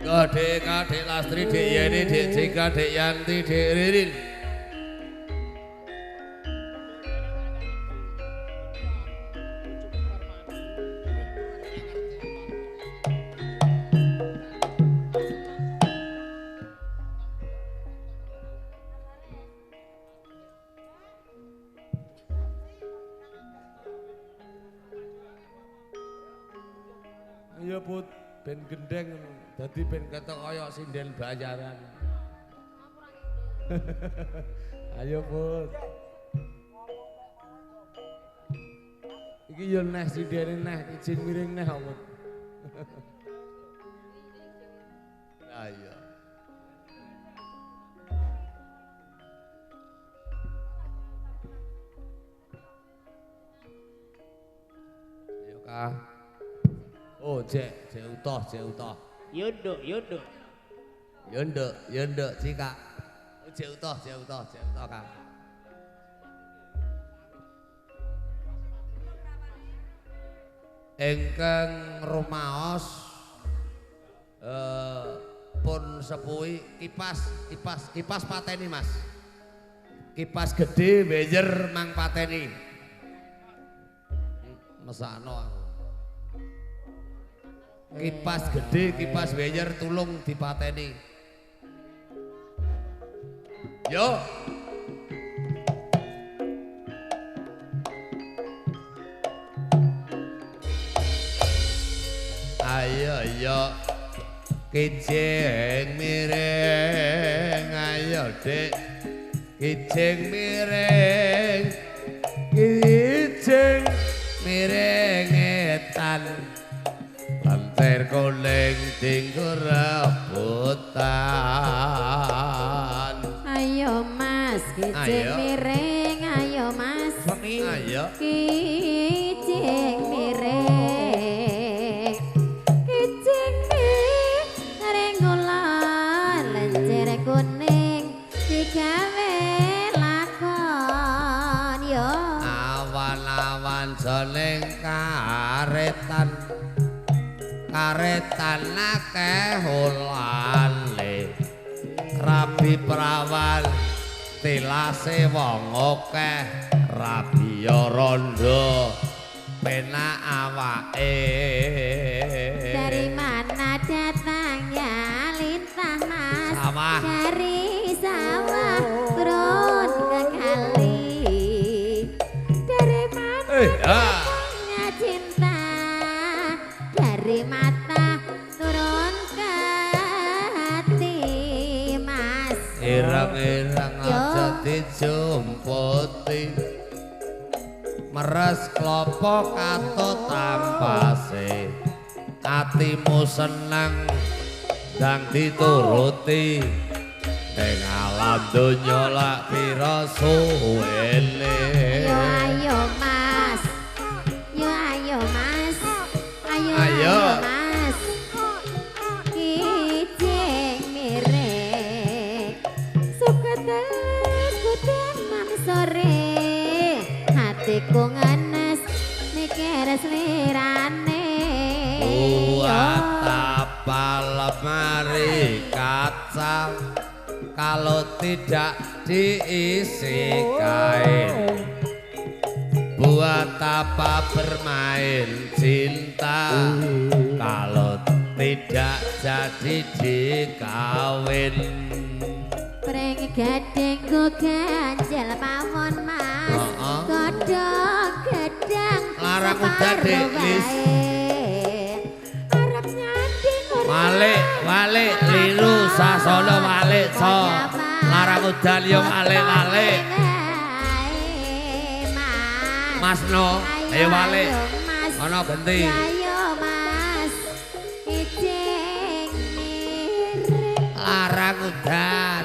Dek Kadek Lastri, Dek Yeni, Dek Cika, Dek Yanti, Dek Ririn. Iya Put, ben gendeng, dadi ben ketok kaya sinden bayaran. Ayo Put. Iki yo neh sindene neh, izin miring neh Put. Ayo. Ayo Kak. Oh, cek utuh. Yunduk. Yunduk, Cika. Cek utuh, Kak. Ingkang rumaos pun sepuhi kipas pateni Mas. Kipas gede bejer mang pateni. Mesakno aku. Kipas gede, kipas bejer tulung dipateni. Yo. Ayo kijing miring, ayo Dek. Kijing miring etan. Lantir kuning tinggur rebutan. Ayo Mas, kijing miring, ayo Mas. Ayo. Kijing miring. Kijing miring kulon lenjer kuning digawe lakon yo. Awan-awan joning karetan akeh ulane rabi perawan tilase wong akeh rabi rondo penak awake dari mana datangnya lintah Mas sawah. Dari sawah turun ke kali dari mana datangnya cinta dari mata turun ke hati Mas. Irang-irang aja dijumputi meres klopo katut tampase atimu seneng dang dituruti ning alam donya lak pira suwene. Ayo Mas, ayo Mas, ayo Mas. Kijing miring suka teman sore hatiku ngenes mikir selirane. Buat apa lemari kaca kalau tidak diisi kain? Buat apa bermain cinta kalau tidak jadi dikawin? Pring gading go ganjel pawon Mas. Godhong gedang larang udan Dek Lis. Arep nyanding Walik lilu sasono walik so larang udan yo walik. Mas no, ayo walik. Ono genti. Ayo Mas. Kijing miring. Larang udan.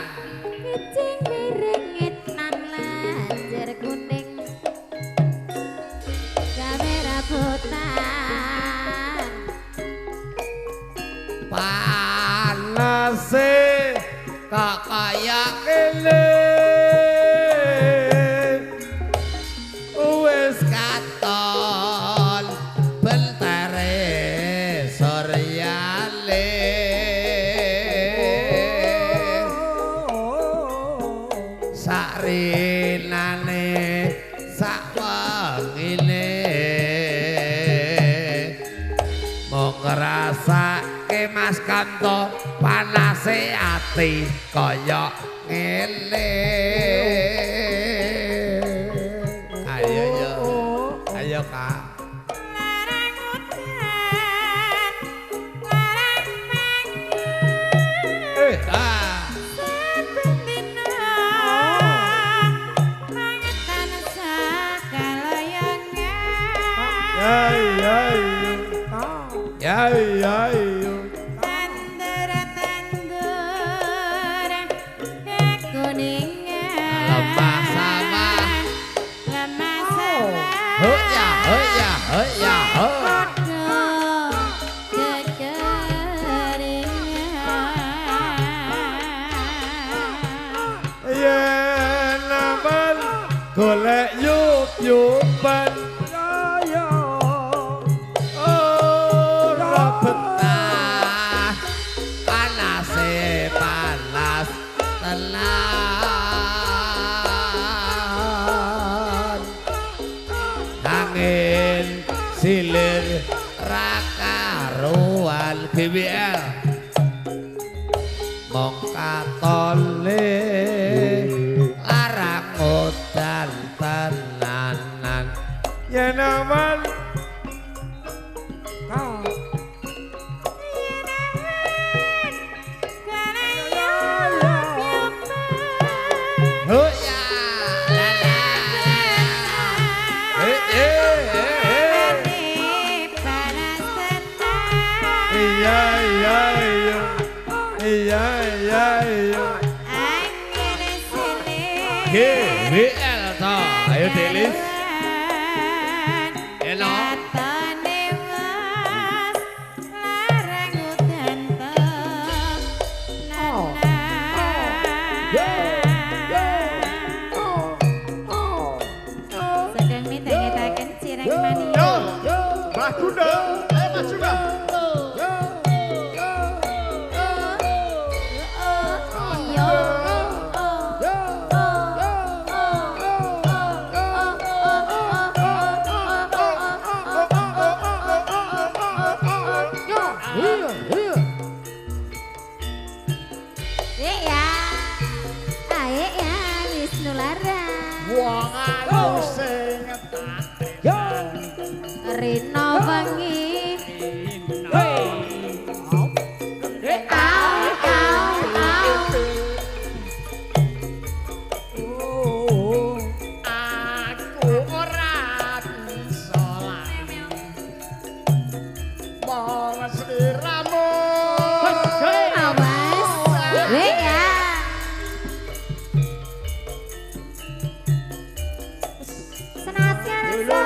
Kijing miring etan lanjer kuning. Gawe rebutan. Panase kok kaya kene. Wis katon bentere soryale. mung ngrasake Mas Kanto panase ati kaya ngene. Ayo yo. Ayo Kak. golek yup-yupan ora betah panase panas tenan angin silir ra karuan BWL mong katole larang udan tenanan yen awan GWL to ayo Delis eno sedang mitangetaken cireng manis Mas Gunda Mas Gunda Rino bengi aku ora bisa lali mong sliramu awas ya senasya ya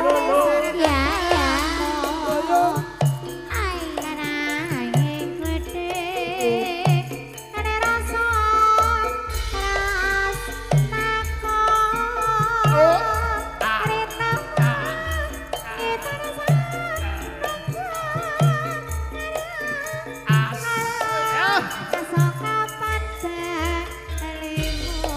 ya ai kana angin gede ada rasa ras takon cerita itu rasa kapan selimu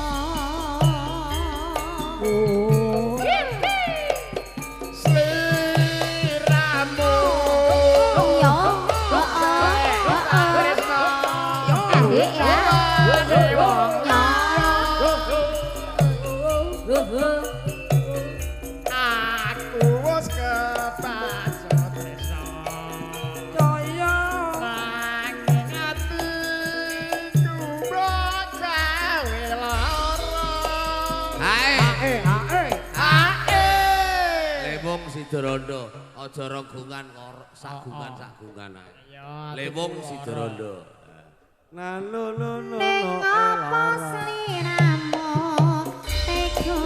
aku wis kepacut tresno kaya nanging atiku blok gawe lara Lewung Sidorondo aja rogongan karo sagungan ae Lewung Sidorondo nah no no no ning apa sliramu tega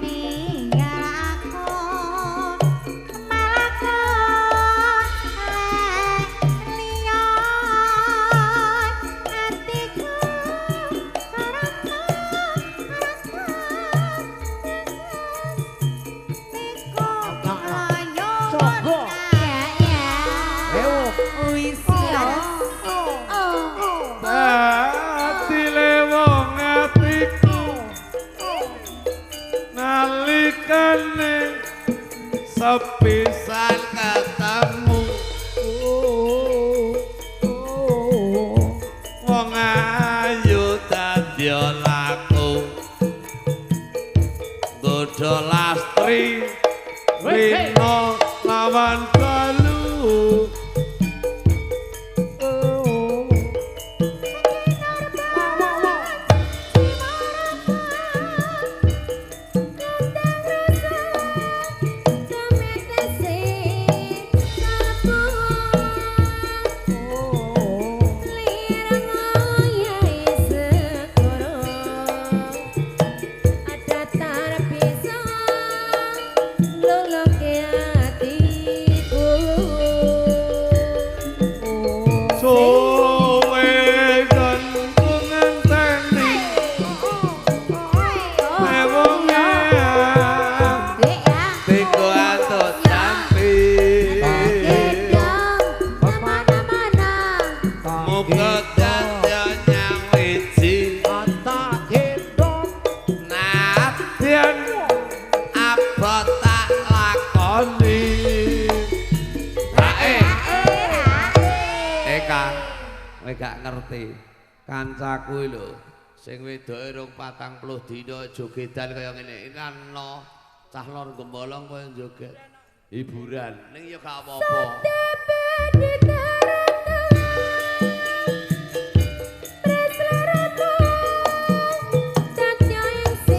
ninggal aku malah liya atiku ati lewo kowe gak ngerti. Kancaku lho sing wedoke rong 40 dina jogedan kaya ngene. Iki ana cah lor gembolong kowe joget. Hiburan ning ya gak apa-apa.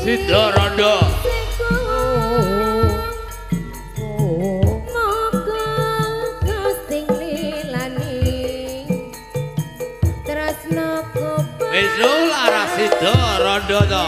Sida Rondo. Wis lara Sida Rondo to.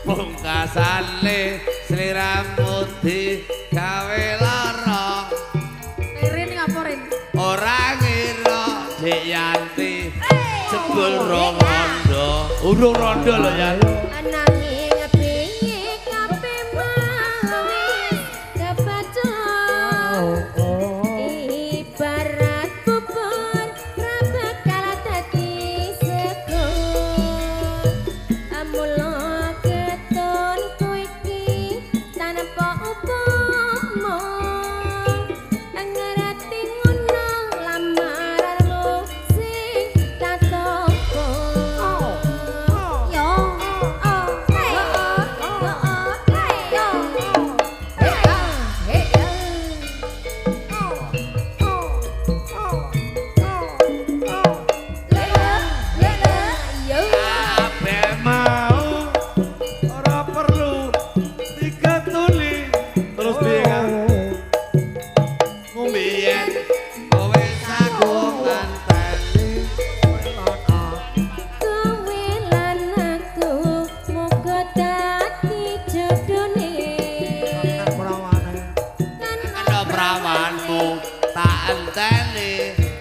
Pungkasane sliramu digawe lara. Rin ngapa Rin? Ora ngira Dik Yanti jebul rong rondo. Urung rondo lho ya. Nanging pingi kabeh mawis kebaca. Ibarat bubur ra bakal dadi sego. Amula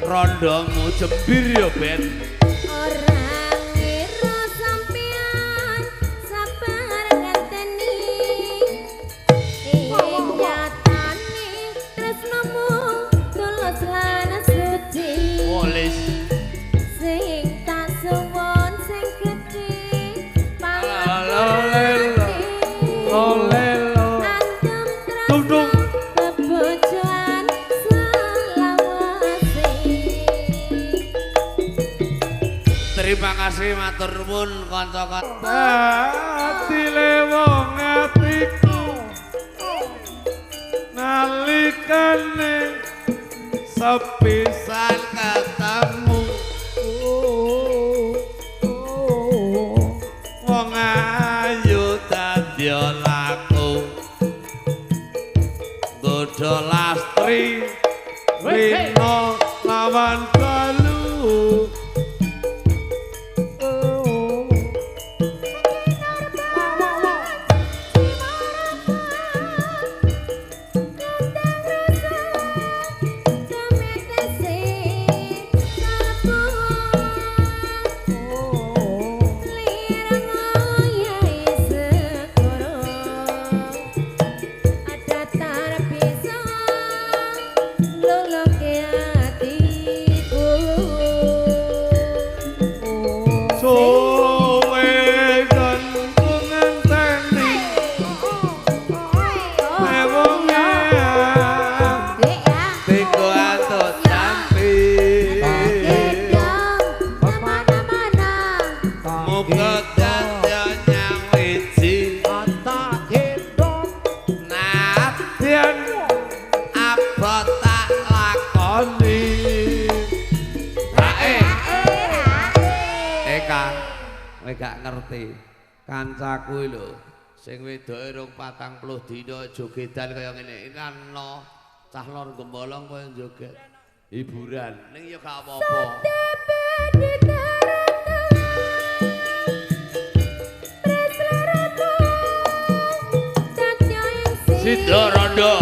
rondomu jembir ya Ben. Ora ngira sampean sabar ngenteni. Nyatane tresnamu tulus lan suci. Polis Sing tak suwon sing gedhe Lelo. Andem tresno bebojoan selawase. terima kasih matur nuwun kanca-kanca. Ati lewong atiku nalikane Sepisan ketemu wong ayu dadi laku godho lastri rino lawan kalu. Gak ngerti kancaku lho sing wedoke rong 40 dina jogedan kaya ngene. Iki ana cah lor gembolong kowe joget. hiburan ning ya gak apa-apa. Sida Rondo.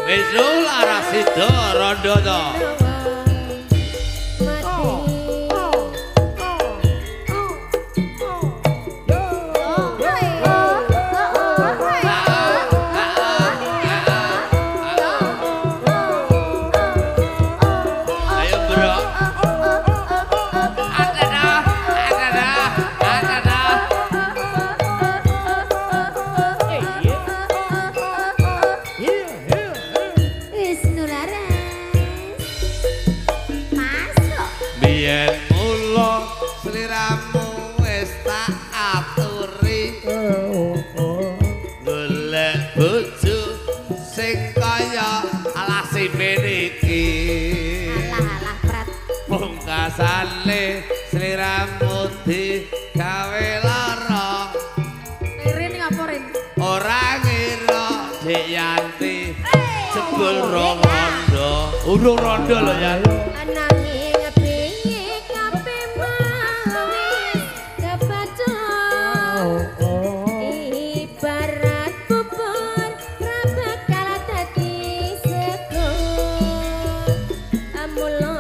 Wis lara Sida Rondo to. Pungkasane sliramu digawe lara. Rin ngaporin? Ora ngira Dik Yanti jebul rong rondo. Urung rondo lho ya. Nanging piye kabeh wis kebaca. Ibarat bubur ra bakal dadi sego. Amula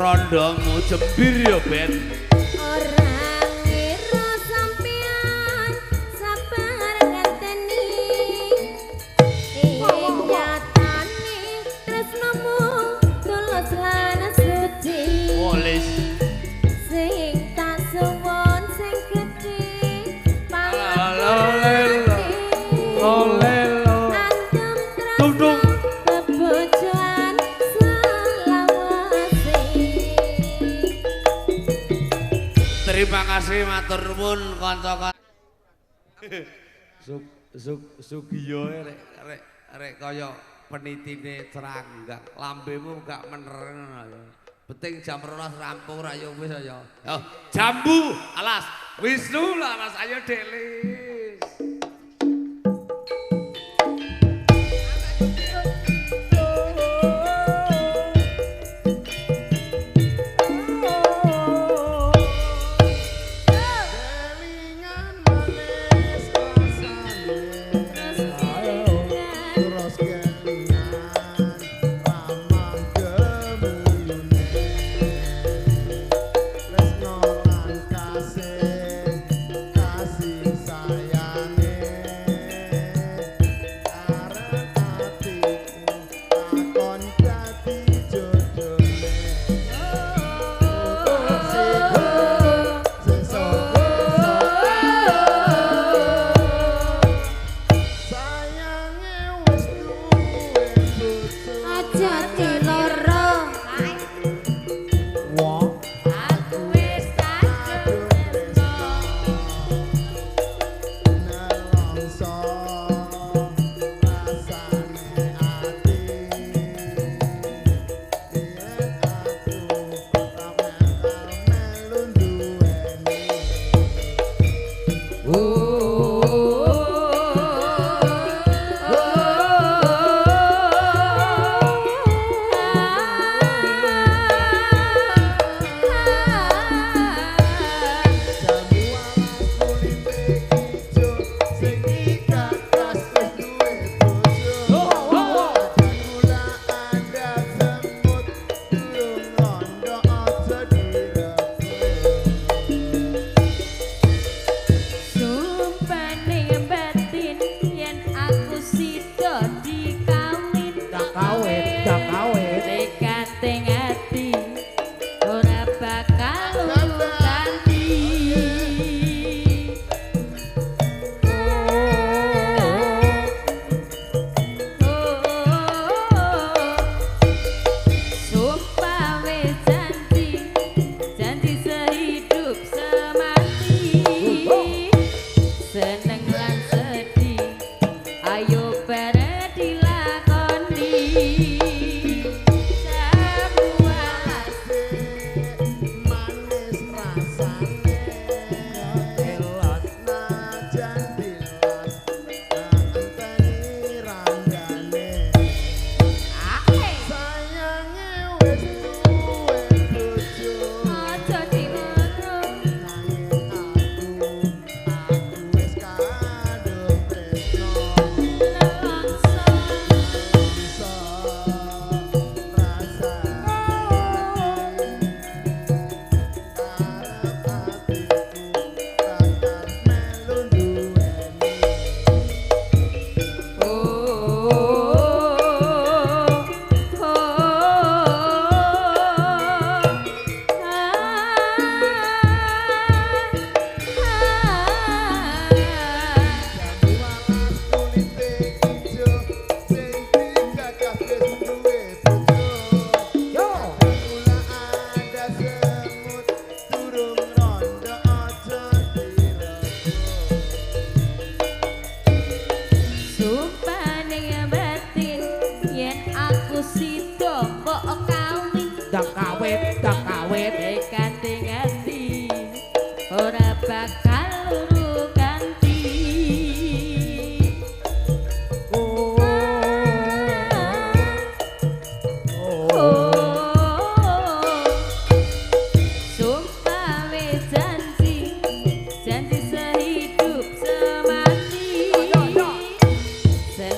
rondomu jembir ya Ben. Ora ngira sampean sabar ngenteni. Nyatane tresnamu tulus lan suci. Polis Sing tak suwon sing gedhe Lolelo. Tung-tung. Bebojoan selawase. Terima kasih matur nuwun kanca-kanca. Sugiyo rek kaya penitine serangga. Lambemu gak mener. Penting jam 12 rampung ra yo wis ya. Yo jambu alas Wisnu laras ayo Delis. Kasih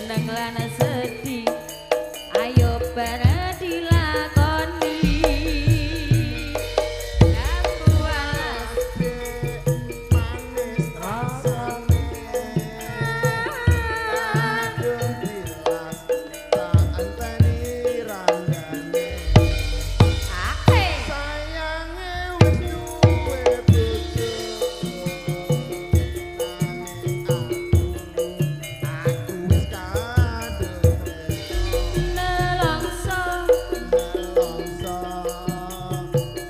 seneng lan sedih ayo bareng dilakoni ambuas manis rasane kadung dilas tak anteni ranggane ake sayange wis duwe bojo aku wis kadung nelongso nelongso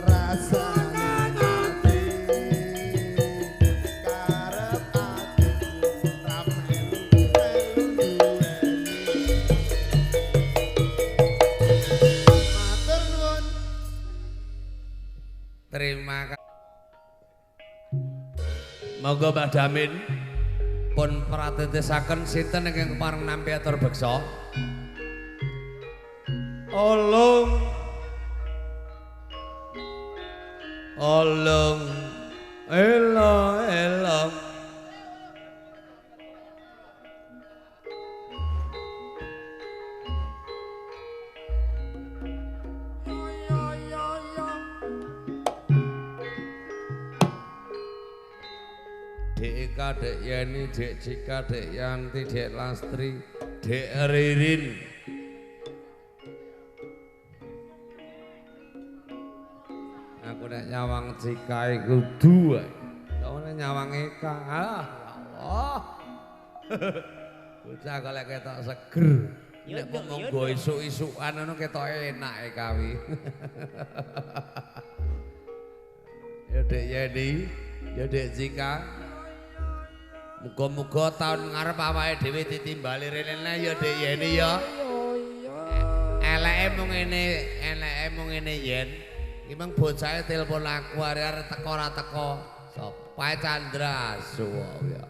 rasane ati karep atiku ramen duweni matur nuwun. Terima kasih. Monggo Mbah Damin pun pratetesaken sinten ingkang pareng nampi atur beksa. Olong Olong elo Dek Eka, Dek Yeni, Dek Cika, Dek Yanti, Dek Lastri, Dek Ririn. Aku nek nyawang Cika iku duwe. Kok nek nyawang Eka, ah ya Allah. Bocah kok lek ketok seger. Nek monggo isuk-isukan ngono ketok enak e kawi. Ya Dek Yeni, ya Dek Cika. Muga-muga tahun ngarep awake dhewe ditimbali rene ya Dek Yeni ya. Eleke mung ngene yen. Iki mung bocahe telepon aku arek teko ora teko. Sopae Chandra suwo ya.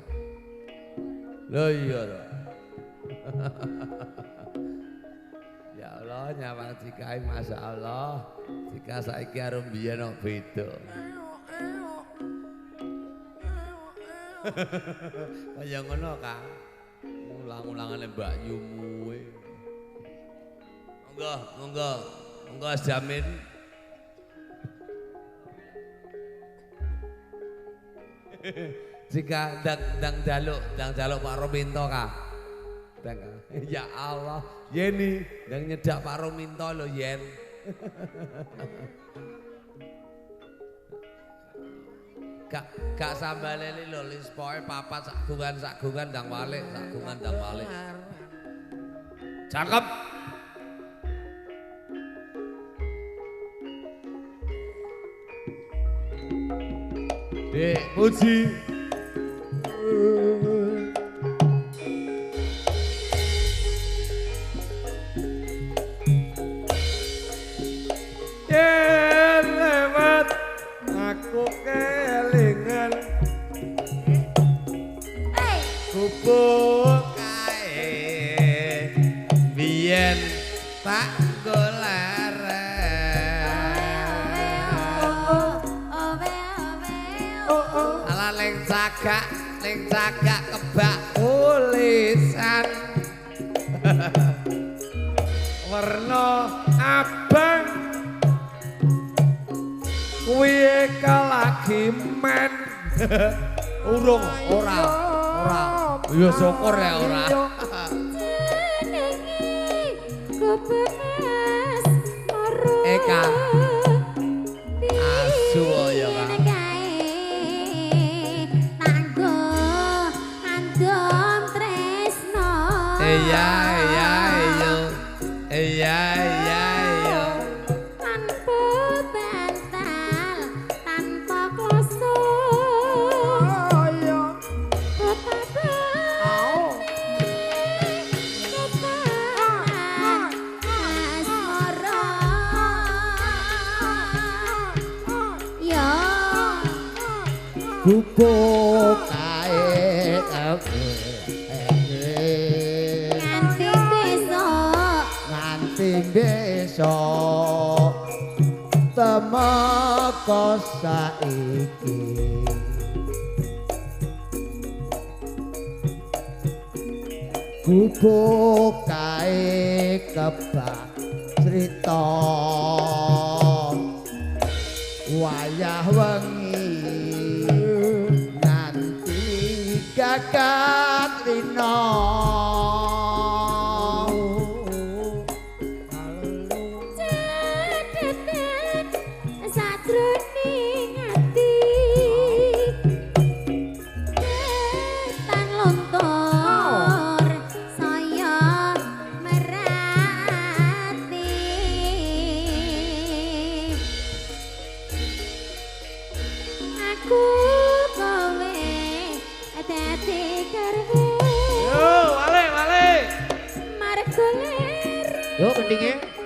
Lho iya to. Ya Allah nyawang Cika masyaallah. Cika saiki karo mbiyen kok beda. Kaya ngono Kang. Ulang-ulangane Mbak Yumu e. Monggo Mas Jamin. Jika ndang jaluk Pak Rominto kah? Ya Allah, Yeni ndang nyedak Pak Rominto lho Yen. Gak sambale lho lis poe papat sagungan ndang walik, sagungan ndang walik. Cakep. Dek Puji. yen lewat aku kelingan Gubuk kae biyen tak ala ning cagak kebak tulisan warna abang kuwi kalagi men urung ora ya syukur ya ora Eka asu ya Kang iya tanpa bantal tanpa kloso Gubuk kae nganti besok temeka saiki bubuk kae kebak cerita wayah wengi nganti gagat rina Yo kendinge.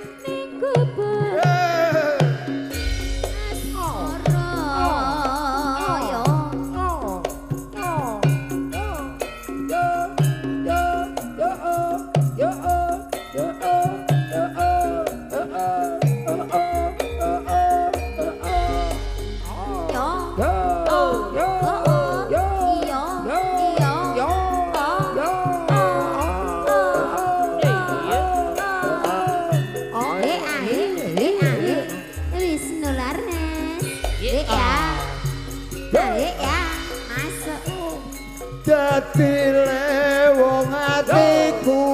dadi wong atiku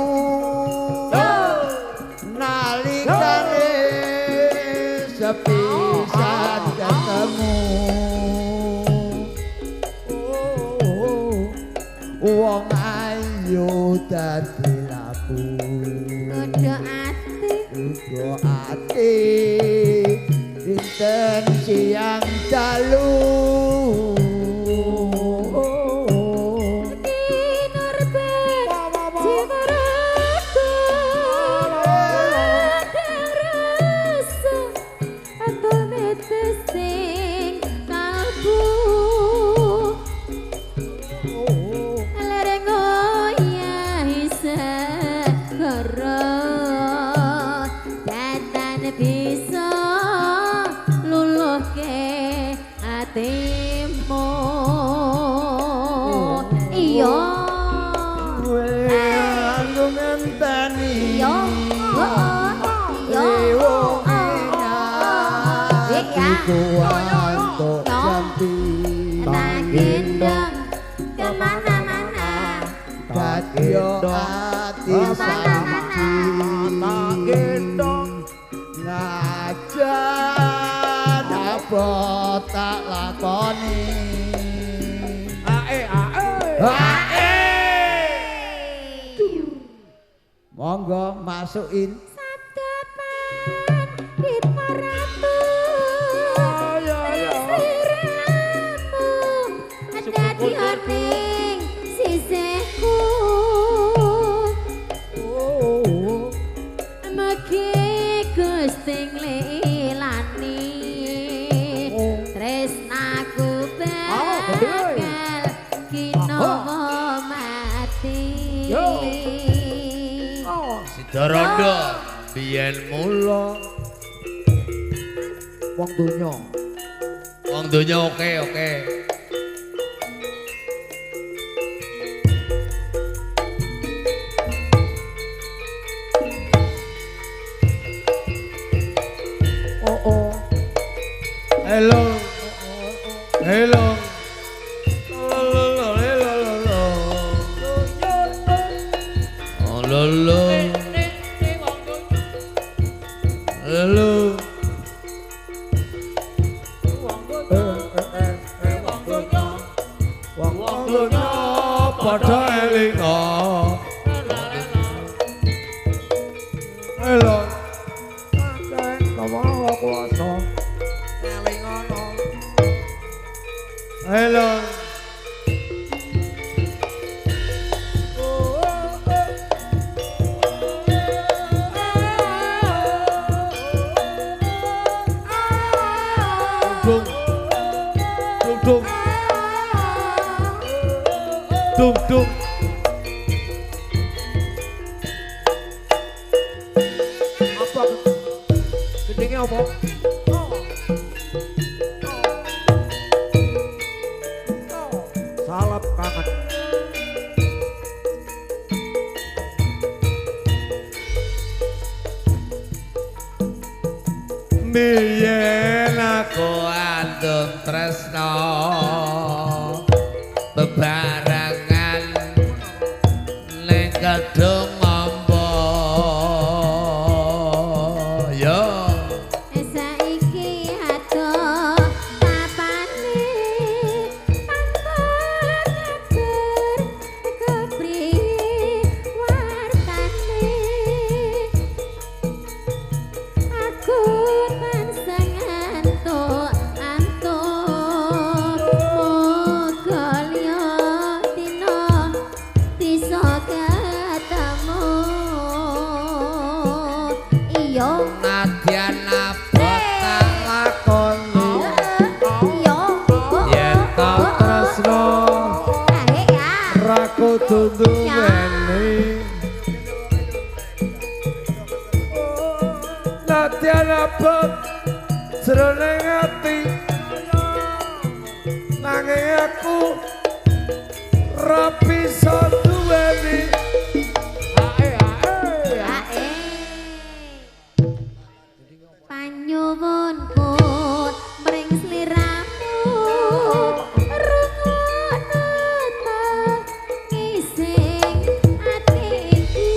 nalikane sepisan ketemu wong ayu dadi laku uga ati dinten siang dalu Kuanto jampi gendong kemana-mana kadyo hati samci gendong ngajan apa tak lakoni ae monggo masukin Rondo biyen mula wong donya oke hello Dum apa gendenge apa salap kangen Biyen aku andum tresno bebarengan ning gedung amba yo saiki ado papane pantun kepriye wartane aku mansang antuk moga liya dina bisa ketemu iya nadyan abot tak lakoni iya yen tak tresno ra kudu duweni nadyan abot jroning ati nanging aku ra bisa duweni panyuwunku mring sliramu rungono ngising ati iki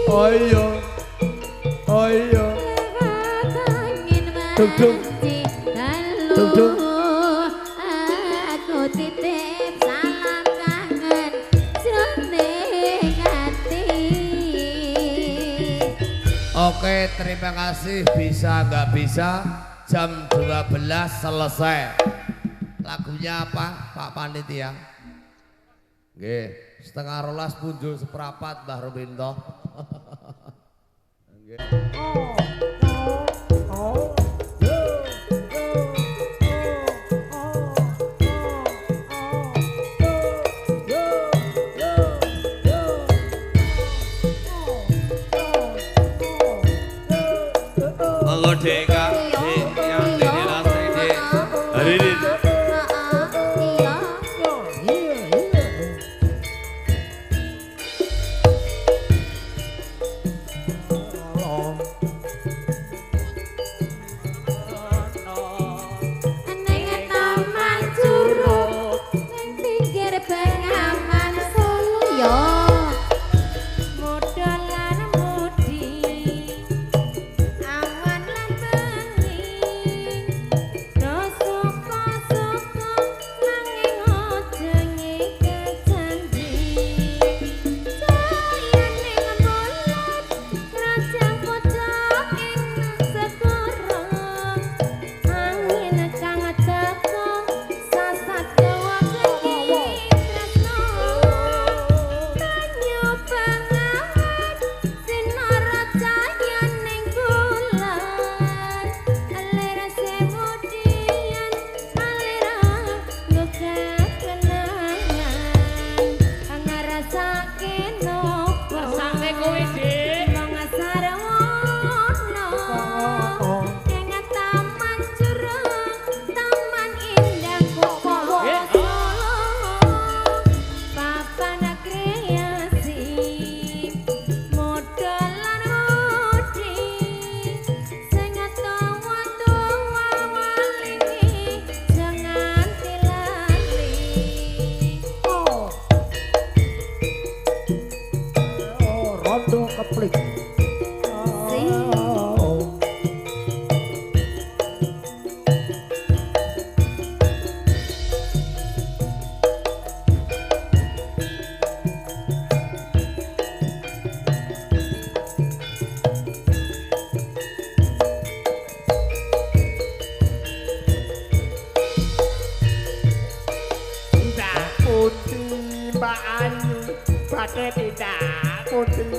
oh iya Duk, duk. Duk, duk. aku titip salam kangen jroning ati. Oke, terima kasih. Bisa nggak bisa jam 12 selesai. Lagunya apa, Pak Panitia? Nggih, 11:30 punjul seprapat Mbah Ruminto. Nggih. Monggo Dek Kak, Dek yang dene lase Dek. Hari ini Kebetulan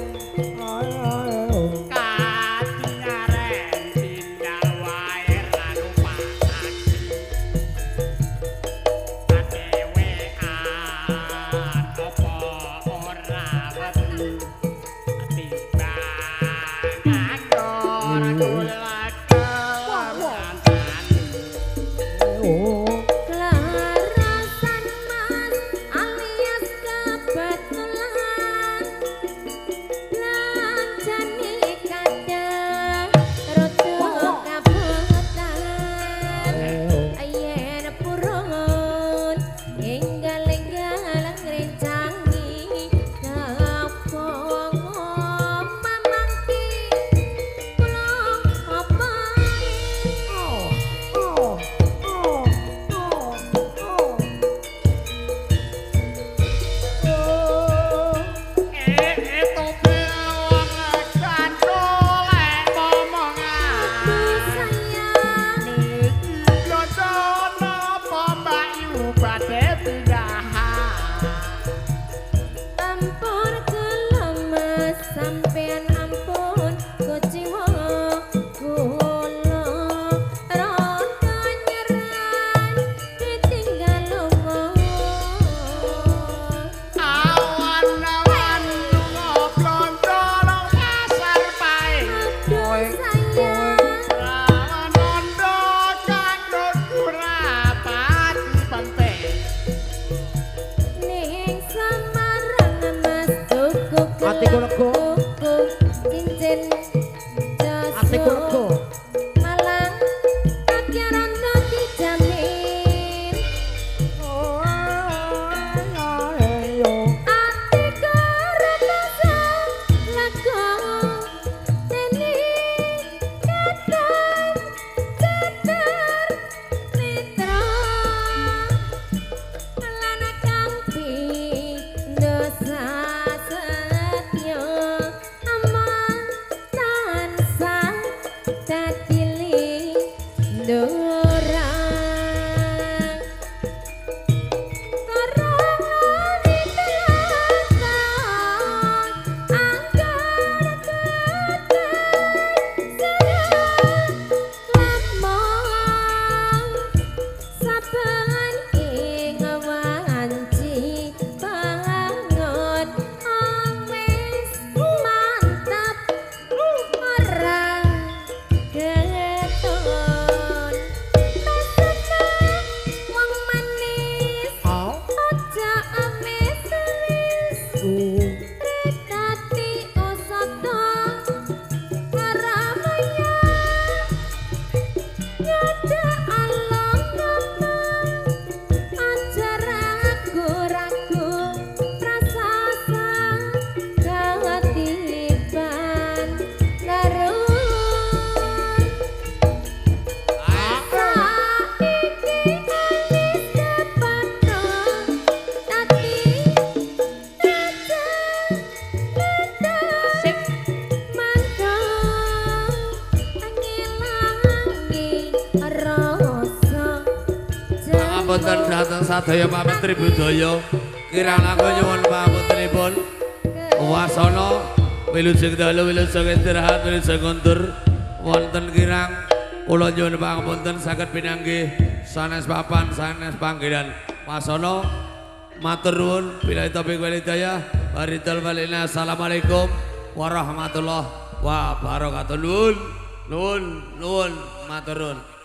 sampean ampun kuciwa kula rada nyerah ditinggal lunga awan-awan ngoblondol pasar pae aduh sayang awan-ondo kandhut kurapati pante ning samarangan mas tuku Atiku lego. cincin Atiku lego. malang akhiran dadi jamin atiku rasa lego teni katan cedar mitra lana kampi dosa setya aman tansah dadi lindorang karangan ditelasan anggar lamong saben ing wanci bangun wis mantap ora keton pesene wong manis aja amis Tati osata karamaya nyada along-along aja ragu-ragu prasasa katiban larut saiki anis kepato tati Pangapunten dhateng sadaya pamit tribudaya kirang langkung nyuwun pangapuntenipun wasana wilujeng dalu wilujeng istirahat wilujeng kundur wonten kirang kula nyuwun pangapunten saged pinanggih sanes papan sanes panggenan wasana matur nuwun billahi taufiq wal hidayah waridal walina assalamualaikum warahmatullahi wabarakatuh nuwun matur nuwun